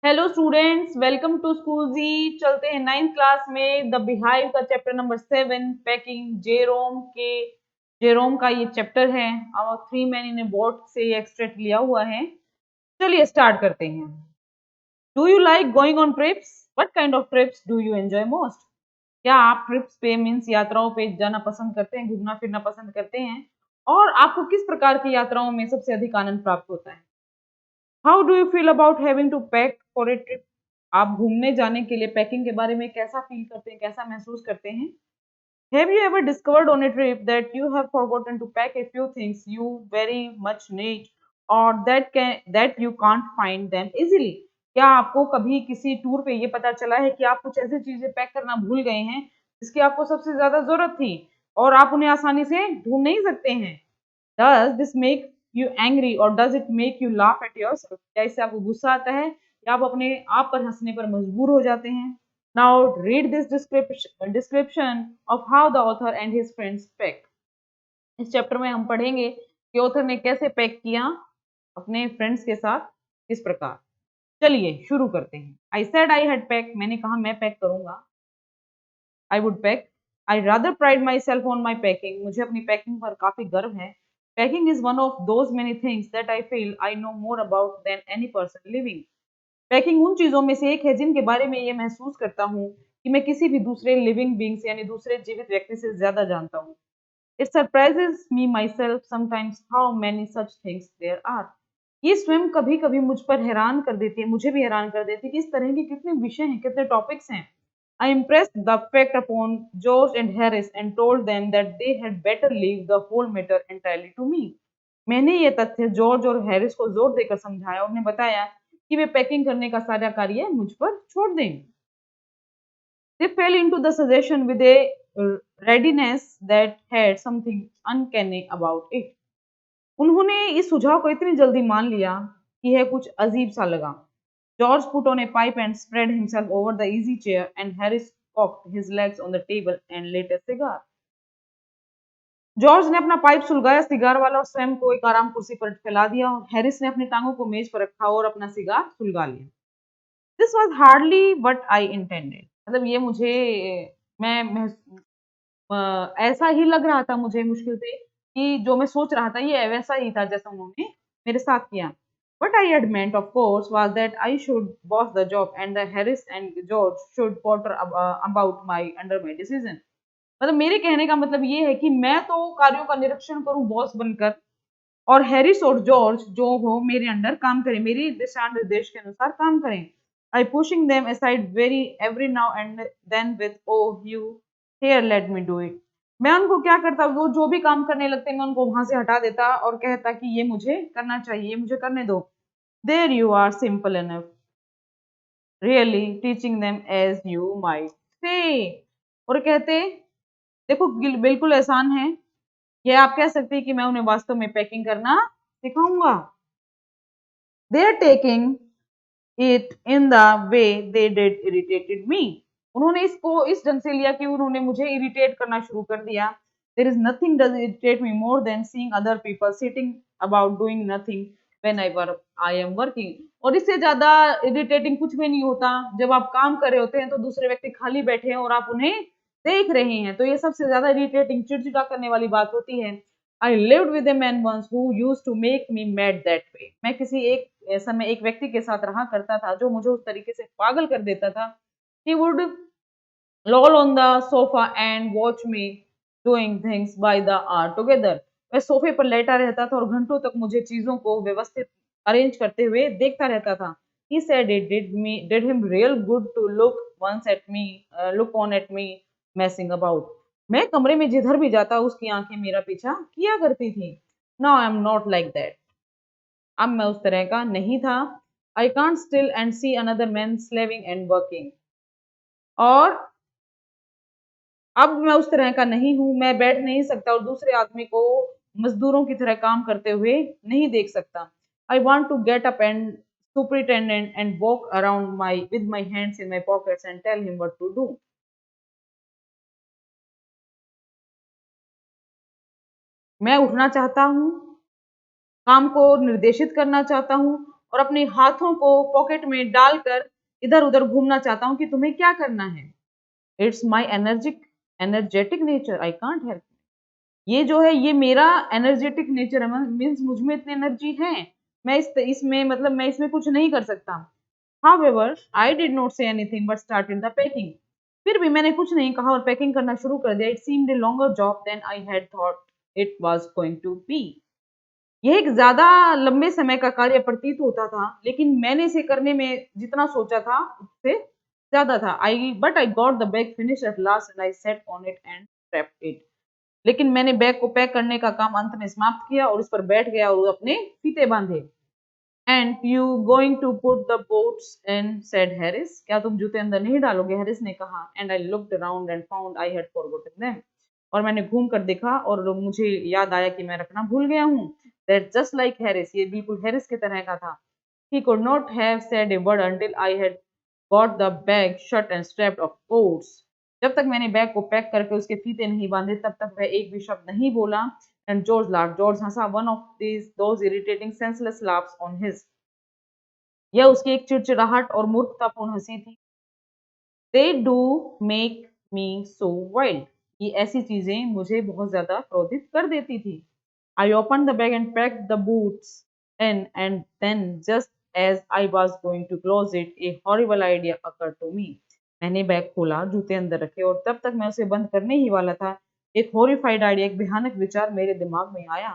Hello students, welcome to school जी। चलते हैं नाइन्थ क्लास में द बिहाइव का चैप्टर नंबर 7 पैकिंग। जेरोम का ये चैप्टर है और 3 मैन ने बोर्ड से ये एक्सट्रैक्ट लिया हुआ है। चलिए स्टार्ट करते हैं। Do you like going on trips? What kind of trips do you enjoy most? क्या आप ट्रिप्स पे मीन्स यात्राओं पे जाना पसंद करते हैं, घूमना फिरना पसंद करते हैं? और आपको किस प्रकार की यात्राओं में सबसे अधिक आनंद प्राप्त होता है? How do you feel about having to pack for a trip? आप घूमने जाने के लिए पैकिंग के बारे में कैसा फील करते हैं, कैसा महसूस करते हैं? Have you ever discovered on a trip that you have forgotten to pack a few things you very much need और that you can't find them easily? क्या आपको कभी किसी टूर पे ये पता चला है कि आप कुछ ऐसी चीजें पैक करना भूल गए हैं जिसकी आपको सबसे ज्यादा जरूरत थी और आप उन्हें आसानी से ढूंढ नहीं सकते हैं? Does this make you angry or does it make you laugh at yourself? क्या इससे आपको गुस्सा आता है या आप अपने आप पर हंसने पर मजबूर हो जाते हैं? Now read this description of how the author and his friends pack. इस चैप्टर में हम पढ़ेंगे कि ऑथर ने कैसे पैक किया अपने फ्रेंड्स के साथ, किस प्रकार। चलिए शुरू करते हैं। I said I had packed, मैंने कहा मैं पैक करूंगा। I would pack. I rather pride myself on my packing. मुझे अपनी पैकिंग पर काफी गर्व है। Packing is one of those many things that I feel I know more about than any person living. Packing उन चीजों में से एक है जिनके बारे में ये महसूस करता हूँ कि मैं किसी भी दूसरे लिविंग बींग से यानी दूसरे जीवित व्यक्ति से ज्यादा जानता हूँ। It surprises me myself sometimes how many such things there are. ये स्वयं कभी कभी मुझ पर हैरान कर देती है, मुझे भी हैरान कर देती है कि इस तरह के कितने विषय हैं, कितने टॉपिक्स हैं। I impressed the fact upon George and Harris and told them that they had better leave the whole matter entirely to me. मैंने ये तथ्य जॉर्ज और हैरिस को जोर देकर समझाया और उन्हें बताया कि वे पैकिंग करने का सारा कार्य मुझ पर छोड़ दें। They fell into the suggestion with a readiness that had something uncanny about it. उन्होंने इस सुझाव को इतनी जल्दी मान लिया कि यह कुछ अजीब सा लगा। George put on a pipe and spread himself over the easy chair, and Harris cocked his legs on the table and lit a cigar. George ने अपना पाइप सुलगाया सिगार वाला और स्वयं को एक आराम कुर्सी पर फैला दिया और हैरिस ने अपनी टांगों को मेज पर रखा और अपना सिगार सुलगा लिया। This was hardly what I intended, मतलब ये मुझे मैं ऐसा ही लग रहा था मुझे मुश्किल से कि जो मैं सोच रहा था ये वैसा ही था जैसा उन्होंने मेरे साथ किया। What I had meant, of course, was that I should boss the job and the Harris and George should potter about my under my decision. मतलब मेरे कहने का मतलब ये है कि मैं तो कार्यों का निरीक्षण करूं बॉस बनकर और हैरिस और जॉर्ज जो हो मेरे अंडर काम करें, मेरी दिशा निर्देश के अनुसार काम करें। I pushing them aside very every now and then with oh you here let me do it. मैं उनको क्या करता, वो जो भी काम करने लगते मैं उनको वहां से हटा देता और कहता कि ये मुझे करना चाहिए, मुझे करने दो। There you are, simple enough. Really teaching them as you might say. और कहते देखो बिल्कुल आसान है। ये आप कह सकते हैं कि मैं उन्हें वास्तव में पैकिंग करना सिखाऊंगा। They are taking it in the way they did irritated me. उन्होंने इसको इस ढंग से लिया कि उन्होंने मुझे इरिटेट करना शुरू कर दिया। There is nothing does irritate me more than seeing other people sitting about doing nothing whenever I am working. और इससे ज्यादा इरिटेटिंग कुछ भी नहीं होता जब आप काम कर रहे होते हैं तो दूसरे व्यक्ति खाली बैठे हैं और आप उन्हें देख रहे हैं, तो ये सबसे ज्यादा इरिटेटिंग चिड़चिड़ा करने वाली बात होती है। I lived with a man once who used to make me mad that way. मैं किसी एक समय एक व्यक्ति के साथ रहा करता था जो मुझे उस तरीके से पागल कर देता था। He would loll on the sofa and watch me doing things by the hour together. वह सोफे पर लेटा रहता था और घंटों तक मुझे चीजों को व्यवस्थित अरेंज करते हुए देखता रहता था। He said it did him real good to look on at me messing about. मैं कमरे में जिधर भी जाता उसकी आंखें मेरा पीछा किया करती थी। Now I am not like that. अब मैं उस तरह का नहीं था। I can't still and see another man slaving and working. और अब मैं उस तरह का नहीं हूं, मैं बैठ नहीं सकता और दूसरे आदमी को मजदूरों की तरह काम करते हुए नहीं देख सकता। I want to get up and superintendent and walk around my with my hands in my pockets and tell him what to do. मैं उठना चाहता हूँ, काम को निर्देशित करना चाहता हूँ और अपने हाथों को पॉकेट में डालकर इधर उधर घूमना चाहता हूँ कि तुम्हें क्या करना है। It's my energetic nature, I can't help. ये जो है ये मेरा एनर्जेटिक नेचर है, मीन्स मुझ में इतनी एनर्जी है, मैं इसमें मतलब मैं इसमें कुछ नहीं कर सकता। However, I did not say anything but started the packing. फिर भी मैंने कुछ नहीं कहा और पैकिंग करना शुरू कर दिया। It seemed a longer job than I had thought it was going to be. यह एक ज्यादा लंबे समय का कार्य प्रतीत होता था, लेकिन मैंने इसे करने में जितना सोचा था उससे ज्यादा था। I got the bag finished at last and I sat on it and strapped it. लेकिन मैंने बैग को पैक करने का काम अंत में समाप्त किया और उस पर बैठ गया और अपने फीते बांधे। And you going to put the boots in, said Harris. क्या तुम जूते अंदर नहीं डालोगे, हैरिस ने कहा। And I looked around and found I had forgotten them. और मैंने घूम कर देखा और मुझे याद आया कि मैं रखना भूल गया हूँ। दैट्स जस्ट लाइक हैरिस, ये बिल्कुल हैरिस की तरह का था। He could not have said a word until I had got the bag shut and strapped of course. जब तक मैंने बैग को पैक करके उसके फीते नहीं बांधे तब तक वह एक भी शब्द नहीं बोला। And George laughed, George Hansa, one of those irritating senseless laughs on his। यह उसकी एक चिड़चिड़ाहट और मूर्खतापूर्ण हंसी थी। They do make me so wild, ये ऐसी चीजें मुझे बहुत ज्यादा क्रोधित कर देती थी। I open the bag and pack the boots in and then just as I was going to close it a horrible idea occur to me. मैंने बैग खोला, जूते अंदर रखे और तब तक मैं उसे बंद करने ही वाला था, एक हॉरिफाइड आइडिया, एक भयानक विचार मेरे दिमाग में आया।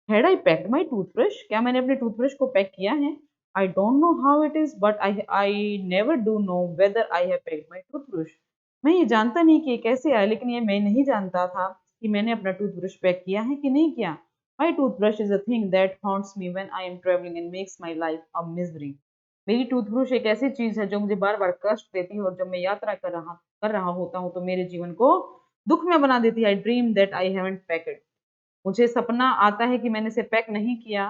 Had I packed my toothbrush? क्या मैंने अपने टूथब्रश को पैक किया है? I don't know how it is, but I never do know whether I have packed my toothbrush. मैं ये जानता नहीं कि ये कैसे आया, लेकिन ये मैं नहीं जानता था कि मैंने अपना टूथब्रश पैक किया है कि नहीं किया। My toothbrush is a thing that haunts me when I am traveling and makes my life a misery. मेरी टूथब्रश एक ऐसी चीज है जो मुझे बार बार कष्ट देती है और जब मैं यात्रा कर रहा होता हूँ तो मेरे जीवन को दुख में बना देती है। I dream that I haven't packed it. मुझे सपना आता है कि मैंने इसे पैक नहीं किया।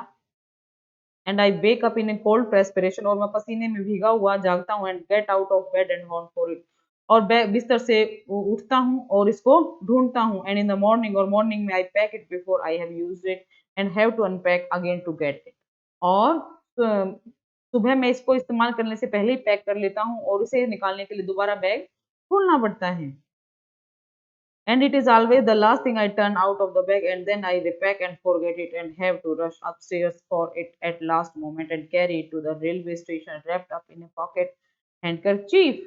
And I wake up in a cold perspiration, और मैं पसीने में भीगा हुआ जागता हूँ। And get out of bed and hunt for it, और बिस्तर से उठता हूँ और इसको ढूंढता हूँ। एंड इन द मॉर्निंग, और मॉर्निंग में I pack it before I have used it and have to unpack again to get it. और सुबह में इसको इस्तेमाल करने से पहले ही पैक कर लेता हूँ और उसे निकालने के लिए दोबारा बैग खोलना पड़ता है। And it is always the last thing I turn out of the bag, and then I repack and forget it and have to rush upstairs for it at last moment and carry it to the railway station wrapped up in a pocket handkerchief।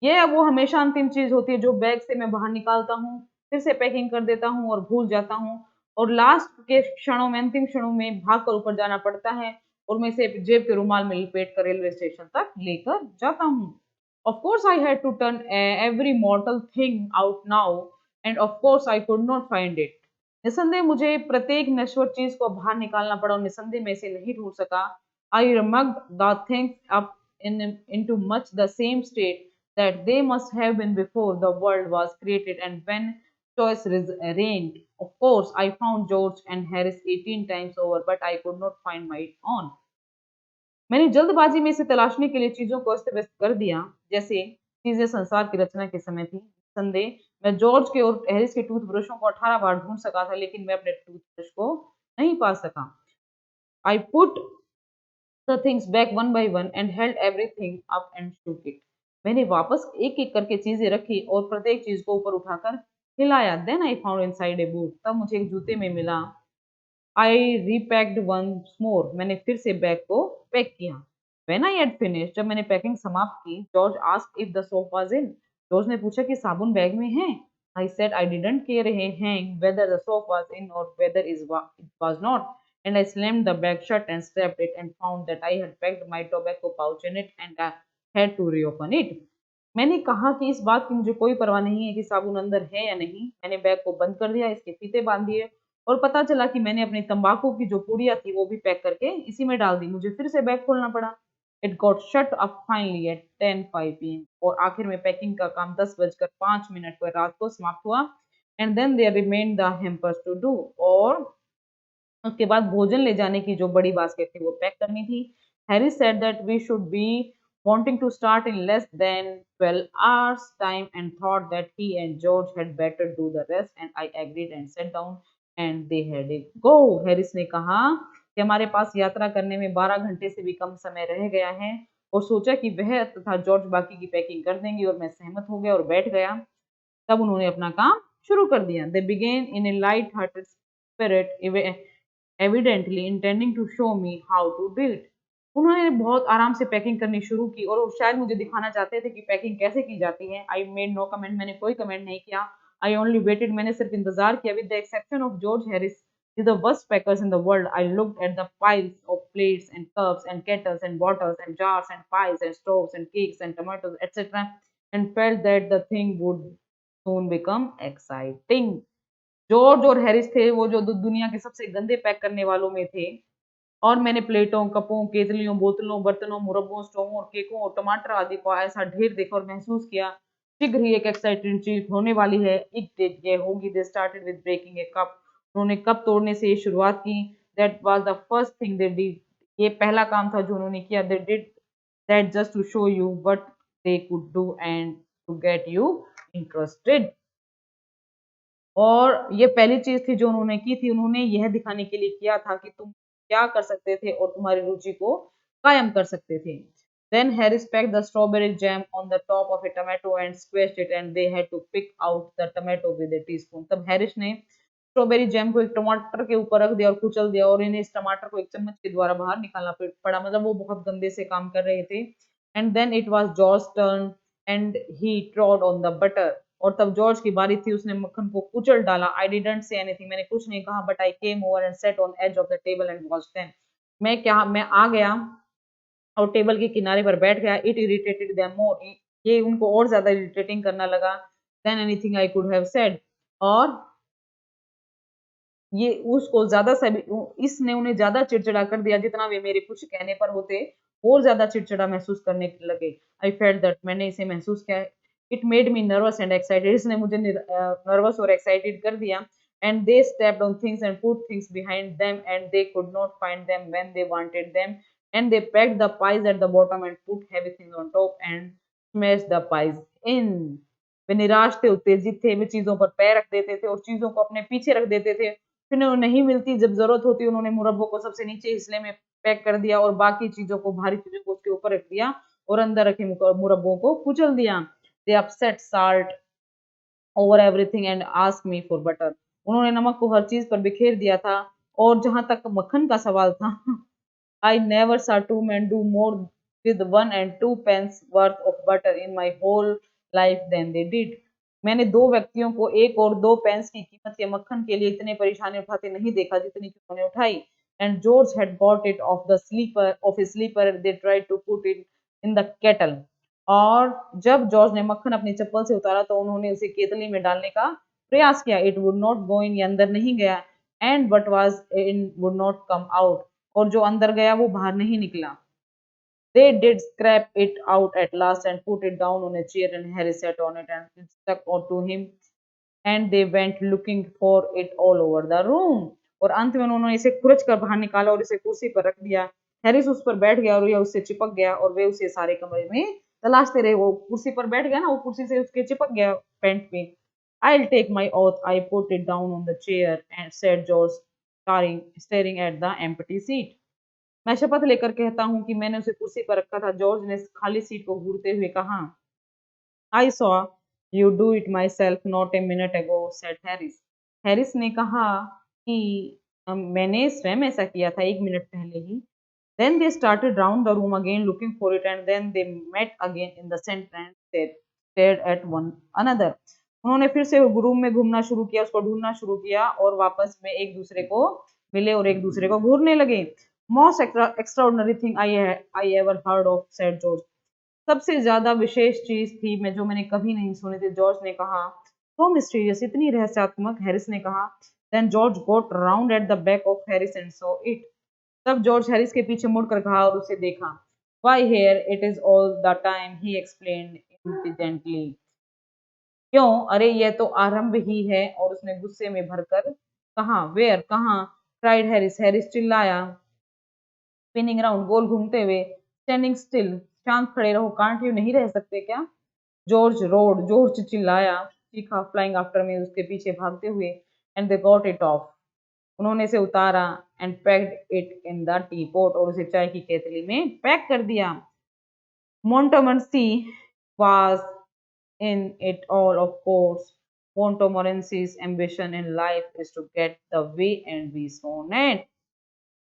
ये वो हमेशा अंतिम चीज होती है जो bag से मैं बाहर निकालता हूँ, फिर से पैकिंग कर देता हूँ और भूल जाता हूँ, और लास्ट के क्षणों में, अंतिम क्षणों में भाग कर ऊपर जाना पड़ता है और मैं इसे जेब के रुमाल में लपेट कर रेलवे स्टेशन तक लेकर जाता हूँ। Of course I had to turn every mortal thing out now and of course I could not find it। निसंदेह मुझे प्रत्येक नश्वर चीज को बाहर निकालना पड़ा और निसंदेह मैं इसे नहीं ढूंढ सका। I mugged the things up into much the same state that they must have been before the world was created and when choice reigned। Of course I found George and Harris 18 times over but I could not find my own। मैंने जल्दबाजी में इसे तलाशने के लिए चीजों को अस्त व्यस्त कर दिया, जैसे चीजें संसार की रचना के समय थी। संदेह मैं जॉर्ज के और हैरिस के टूथब्रशों को 18 बार ढूंढ सका था, लेकिन मैं अपने टूथब्रश को नहीं पा सका। I put the things back one by one and held everything up and shook it. मैंने वापस एक एक करके चीजें रखी और प्रत्येक चीज को ऊपर उठाकर हिलाया। Then I found inside a boot, तब मुझे एक जूते में मिला। आई रीपैक्ड वंस मोर, मैंने फिर से बैग को पैक किया। व्हेन आई हैड फिनिश्ड, जब मैंने पैकिंग समाप्त की, George asked if the soap was in. George ने पूछा कि साबुन बैग में है। I said I didn't care a hang whether the soap was in और whether it was not, and I slammed the bag shut and strapped it and found that I had packed my tobacco pouch in it and I had to reopen it. मैंने कहा कि इस बात की मुझे कोई परवाह नहीं है कि साबुन अंदर है या नहीं। मैंने बैग को बंद कर दिया, इसके फीते बांध दिए और पता चला कि मैंने अपनी तंबाकू की जो पुड़िया थी वो भी पैक करके इसी में डाल दी। मुझे फिर से बैग खोलना पड़ा। It got shut up finally at 10:05 PM, और आखिर में पैकिंग का काम 10:05 पर रात को समाप्त हुआ। And then there remained the hampers to do, और उसके बाद भोजन ले जाने की जो बड़ी बास्केट थी वो पैक करनी थी। Harry said that we should be wanting to start in less than 12 hours time and thought that he and George had better do the rest and I agreed and sat down and they had a go। Harris ने कहा कि हमारे पास यात्रा करने में 12 घंटे से भी कम समय रह गया है, और सोचा कि वह तथा जॉर्ज बाकी की पैकिंग कर देंगी, और मैं सहमत हो गया और बैठ गया। तब उन्होंने अपना काम शुरू कर दिया। They began in a light hearted spirit, evidently intending to show me how to do it. उन्होंने बहुत आराम से पैकिंग करनी शुरू की, और शायद मुझे दिखाना चाहते थे कि पैकिंग कैसे की जाती है। आई मेड नो कमेंट, मैंने कोई कमेंट नहीं किया। आई ओनली वेटेड, मैंने सिर्फ इंतजार किया। With the exception of George Harris, is the worst packers in the world, I looked at the piles of plates and cups and kettles and bottles and jars and pies and stoves and cakes and tomatoes, etc., and felt that the thing would soon become exciting. George और Harris थे वो जो दुनिया के सबसे गंदे pack करने वालों में थे, और मैंने प्लेटों, कपों, केतलियों, बोतलों, बर्तनों, मुरब्बों, स्टोवों और केकों और टमाटर आदि को ऐसा ढेर देखा और महसूस किया। शीघ्र ही एक एक्साइटिंग चीज होने वाली है। ये होगी। They started with breaking a cup. उन्होंने कप तोड़ने से शुरुआत की। That was the first thing they did. ये पहला काम था जो उन्होंने किया। They did that just to show you what they could do and to get you interested. और ये पहली चीज थी जो उन्होंने की थी। उन्होंने यह दिखाने के लिए किया था कि तुम क्या कर सकते थे और तुम्हारी रुचि को कायम कर सकते थे। Then Harris packed the strawberry jam on the top of a tomato and squashed it, and they had to pick out the tomato with a teaspoon. तब हैरिस ने स्ट्रॉबेरी जैम को एक टमाटर के ऊपर रख दिया और कुचल दिया, और इन्हें इस टमाटर को एक चम्मच के द्वारा बाहर निकालना पड़ा। मतलब वो बहुत गंदे से काम कर रहे थे। And then it was George turn and he trod on the butter. और तब जॉर्ज की बारी थी, उसने मक्खन को कुचल डाला। आई डिडंट से एनीथिंग, मैंने कुछ नहीं कहा, but I came over and set on edge of the table and watched them. मैं आ गया और टेबल के किनारे पर बैठ गया। इट इरिटेटेड देम मोर, ये उनको और ज्यादा इरिटेटिंग करना लगा than anything I could have said. और ये उसको ज्यादा इसने उन्हें ज्यादा चिड़चिड़ा कर दिया जितना वे मेरे कुछ कहने पर होते और ज्यादा चिड़चिड़ा महसूस करने लगे। आई फेल्ट दैट, मैंने इसे महसूस किया। It made me nervous and excited, इसने मुझे नर्वस और एक्साइटेड कर दिया। And they stepped on things and put things behind them and they could not find them when they wanted them, and they packed the pies at the bottom and put heavy things on top and smash the pies in. वे निराश थे, उत्तेजित थे, वे चीजों पर पैर रख देते थे और चीजों को अपने पीछे रख देते थे। फिर नहीं मिलती, जब जरूरत होती उन्होंने मुरब्बों को सबसे नीचे हिस्से में पैक कर दिया और बाकी चीजों को, भारी चीजों को उसके ऊपर रख दिया और अंदर रखे मुरब्बों को कुचल दिया। They upset salt over everything and ask me for butter. उन्होंने नमक को हर चीज पर बिखेर दिया था। और जहां तक मक्खन का सवाल था, I never saw two men do more with 1 and 2 pence worth of butter in my whole life than they did. मैंने दो व्यक्तियों को 1 और 2 पेंस की कीमत के मक्खन के लिए इतने परेशानी उठाते नहीं देखा जितनी कि उन्होंने उठाई। And George had got it off his sleeper, they tried to put it in the kettle. और जब जॉर्ज ने मक्खन अपनी चप्पल से उतारा तो उन्होंने उसे केतली में डालने का प्रयास किया। इट वुड नॉट गो इन, ये अंदर नहीं गया। And what was in would not come out, और जो अंदर गया वो बाहर नहीं निकला। They did scrape it out at last and put it down on a chair, and Harry sat on it and it stuck to him, and they went looking for it all over the room. और अंत में उन्होंने इसे खुरच कर बाहर निकाला और इसे कुर्सी पर रख दिया। हैरिस उस पर बैठ गया और यह उससे चिपक गया, और वे उसे सारे कमरे में तलाशते रहे। वो कुर्सी पर बैठ गया ना, वो कुर्सी से उसके चिपक गया पैंट पे। I'll take my oath, I put it down on the chair and said George, staring at the empty seat. मैं शपथ लेकर कहता हूँ कि मैंने उसे कुर्सी पर रखा था, जॉर्ज ने खाली सीट को घूरते हुए कहा। I saw you do it my self not a minute ago, said Harris. Harris ने कहा कि मैंने स्वयं ऐसा किया था 1 मिनट पहले ही। Then they started round the room again looking for it, and then they met again in the centre and stared at one another. उन्होंने फिर से रूम में घूमना शुरू किया, उसको ढूंढना शुरू किया, और वापस में एक दूसरे को मिले और एक दूसरे को घूरने लगे। Most extraordinary thing I ever heard of, said George. सबसे ज्यादा विशेष चीज थी मैं जो मैंने कभी नहीं सुनी थी, जॉर्ज ने कहा। सो मिस्टीरियस, इतनी रहस्यात्मक, हैरिस ने कहा। Then George got round at the back of Harris and saw it. तब जॉर्ज हैरिस के पीछे मुड़कर कहा और उसे देखा। Why here it is all the time, he explained intelligently. क्यों, अरे यह तो आरंभ ही है, और उसने गुस्से में भरकर कहा। वेयर, कहाँ, क्राइड हैरिस, हैरिस चिल्लाया। स्पिनिंग राउंड, गोल घूमते हुए। स्टैंडिंग स्टिल, शांत खड़े रहो। कांट यू, नहीं रह सकते क्या? जॉर्ज रोड, जॉर्ज चिल्लाया, चीखा। फ्लाइंग आफ्टर में, उसके पीछे भागते हुए। And they got it of, उन्होंने इसे उतारा and packed it in the T pot, और उसे चाय की केतली में पैक कर दिया। Montmorency was in it all, of course. Montmorency's ambition in life is to get the way and be sown it.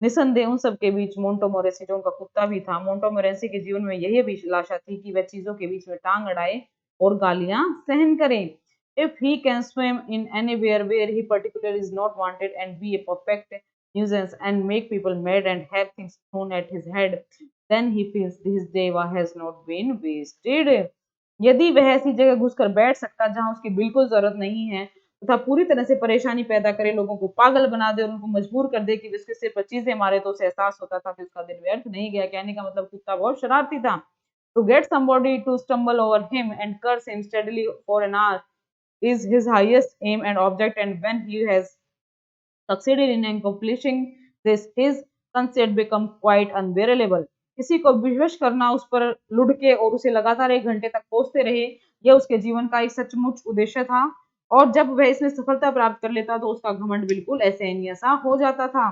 निसंदेह उन सब के बीच मोंटोमोरेसी, जो उनका कुत्ता भी था, मोंटोमोरेसी के जीवन में यही अभिलाषा थी कि वह चीजों के बीच में टांग अड़ाए और गालियां सहन करे। If he can swim in anywhere where he particularly is not wanted and be a perfect nuisance and make people mad and have things thrown at his head, then he feels his day has not been wasted. यदि वह ऐसी जगह घुसकर बैठ सकता जहां उसकी बिल्कुल जरूरत नहीं है तथा पूरी तरह से परेशानी पैदा करे, लोगों को पागल बना दे और उनको मजबूर कर दे कि उसके सिर पर चीजें मारे, तो उसे एहसास होता था कि उसका दिन व्यर्थ नहीं गया। कहने का मतलब कुत्ता बहुत शरारती था। To get somebody to stumble over him and curse him steadily for an hour is his highest aim and object, and when he has succeeded in accomplishing this, his conceit become quite unbearable. किसी को विवश करना, उस पर लुढ़के और उसे लगातार 1 घंटे तक कोसते रहे, यह उसके जीवन का एक सचमुच उद्देश्य था। और जब वह इसमें सफलता प्राप्त कर लेता तो उसका घमंड बिल्कुल असहनीय सा हो जाता था।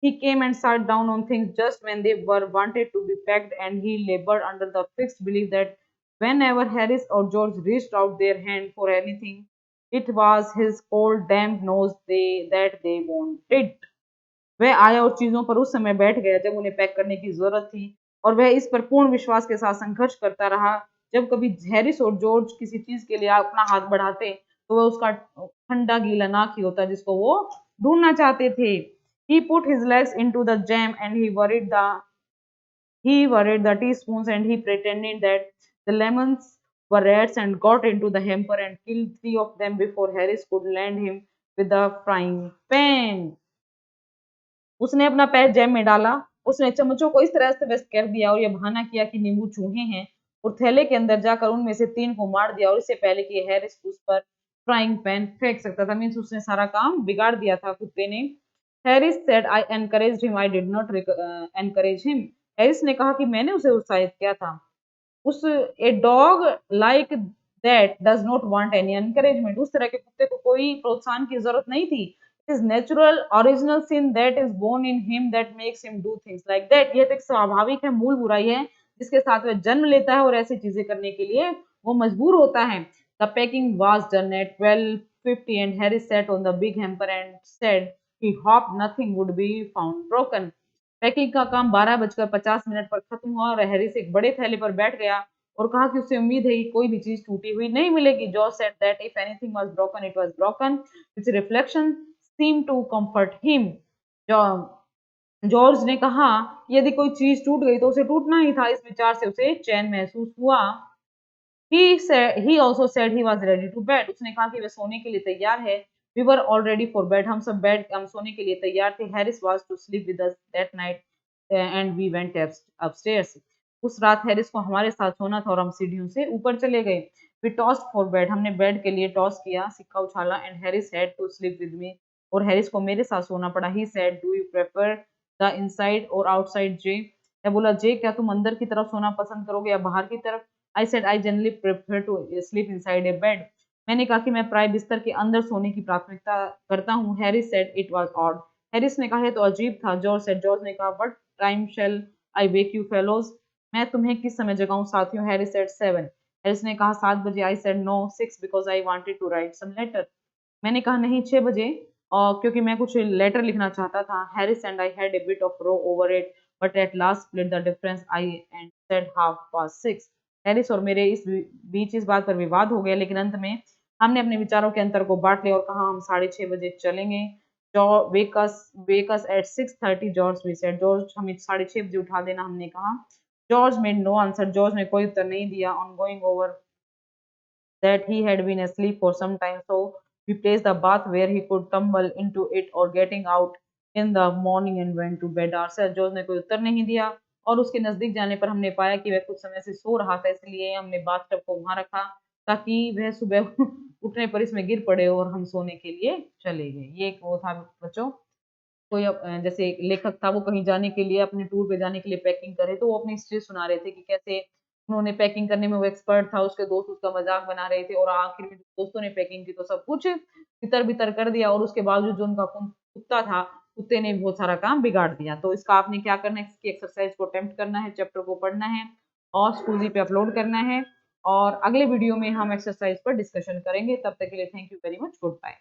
He came and sat down on things just when they were wanted to be packed, and he labored under the fixed belief that whenever Harris or George reached out their hand for anything, it was his cold damp nose that they wanted. वह आया और चीजों पर उस समय बैठ गया जब उन्हें पैक करने की जरूरत थी, और वह इस पर पूर्ण विश्वास के साथ संघर्ष करता रहा। जब कभी हैरिस और जॉर्ज किसी चीज के लिए अपना हाथ बढ़ाते तो वह उसका ठंडा गीला नाक ही होता जिसको वो ढूंढना चाहते थे। He put his legs into the jam and he worried the teaspoons, and he pretended that the lemons were rats and got into the hamper and killed 3 of them before Harris could land him with the frying pan. उसने अपना पैर jam में डाला, उसने चम्मचों को इस तरह अस्त व्यस्त कर दिया और यह बहाना किया कि नींबू चूहे हैं, और थैले के अंदर जाकर उनमें से 3 को मार दिया, और इससे पहले कि हैरिस उस पर फ्राइंग पैन फेंक सकता था। मीन्स उसने सारा काम बिगाड़ दिया था कुत्ते ने। Harris said I encouraged him, I did not encourage him. Harris ने कहा कि मैंने उसे उत्साहित किया था। उस a dog like that does not want any encouragement. उस तरह के कुत्ते को कोई प्रोत्साहन की जरूरत नहीं थी। It is natural original sin that is born in him that makes him do things like that. यह तो एक स्वाभाविक है, मूल बुराई है जिसके साथ वह जन्म लेता है और ऐसी चीजें करने के लिए वो मजबूर होता है। The packing was done at 12:50 and Harris sat on the big hamper and said he hoped nothing would be found broken. Packing का काम 12:50 पर खत्म हुआ और हैरिस एक बड़े थैले पर बैठ गया और कहा कि उसे उम्मीद है कि कोई भी चीज टूटी हुई नहीं मिलेगी। George said that if anything was broken it was broken. Its reflection seem to comfort him. George ने कहा यदि कोई चीज टूट गई तो उसे टूटना ही था। इस विचार से उसे चैन महसूस हुआ। He also said he was ready to bed. उसने कहा कि वह सोने के लिए तैयार है। We were all ready for bed. हम सोने के लिए तैयार थे। Harris was to sleep with us that night and we went upstairs. उस रात हैरिस को हमारे साथ सोना था और हम सीढ़ियों से ऊपर चले गए। We tossed for bed. हमने बेड के लिए टॉस किया, सिक्का उछाला, and Harris had to sleep with me. और हैरिस को मेरे साथ सोना पड़ा। He said, Do you prefer the inside or outside, Jay? मैं बोला जे क्या तुम अंदर की तरफ सोना पसंद करोगे या बाहर की तरफ? I said I generally prefer to sleep inside a bed. मैंने कहा कि मैं प्राय बिस्तर के अंदर सोने की प्राथमिकता करता हूँ। Harris said it was odd. Harris ने कहा तो अजीब था। जॉर्ज ने कहा what time shall I wake you fellows? मैं तुम्हें किस समय जगाऊं साथियों? Harris said 7. हैरिस ने कहा 7 बजे। I said no 6 because I wanted to write some letter. मैंने कहा नहीं 6 बजे और क्योंकि मैं कुछ लेटर लिखना चाहता था। Harris and I had a bit of row over it, but at last split the difference I and said 6:30. Harris और मेरे इस बीच इस बात पर विवाद हो गया, लेकिन अंत में हमने अपने विचारों के अंतर को बांट लिया और कहा हम 6:30 बजे चलेंगे। Wake us at 6:30 George we said. George हमें 6:30 बजे उठा देना, हमने कहा। George made no answer. George ने कोई उत्तर नहीं दिया। On going over that he had been asleep for some time, so we placed the bath where he could tumble into it or getting out in the morning and went to bed ourselves. George ने कोई उत्तर नहीं दिया और उसके नजदीक जाने पर हमने पाया कि वह कुछ समय से सो रहा था, इसलिए हमने बाथटब को वहां रखा ताकि वह सुबह उठने पर इसमें गिर पड़े और हम सोने के लिए चले गए। ये एक वो था बच्चों, कोई जैसे एक लेखक था वो कहीं जाने के लिए अपने टूर पे जाने के लिए पैकिंग करे तो वो अपनी हिस्ट्री सुना रहे थे कि कैसे उन्होंने पैकिंग करने में वो एक्सपर्ट था, उसके दोस्त उसका मजाक बना रहे थे और आखिर में दोस्तों ने पैकिंग की तो सब कुछ तितर बितर कर दिया और उसके बावजूद जो उनका कुत्ता था, कुत्ते ने बहुत सारा काम बिगाड़ दिया। तो इसका आपने क्या करना है, इसकी एक्सरसाइज को अटेम्प्ट करना है, चैप्टर को पढ़ना है और स्कूली पे अपलोड करना है। और अगले वीडियो में हम एक्सरसाइज पर डिस्कशन करेंगे। तब तक के लिए thank you very much, good bye.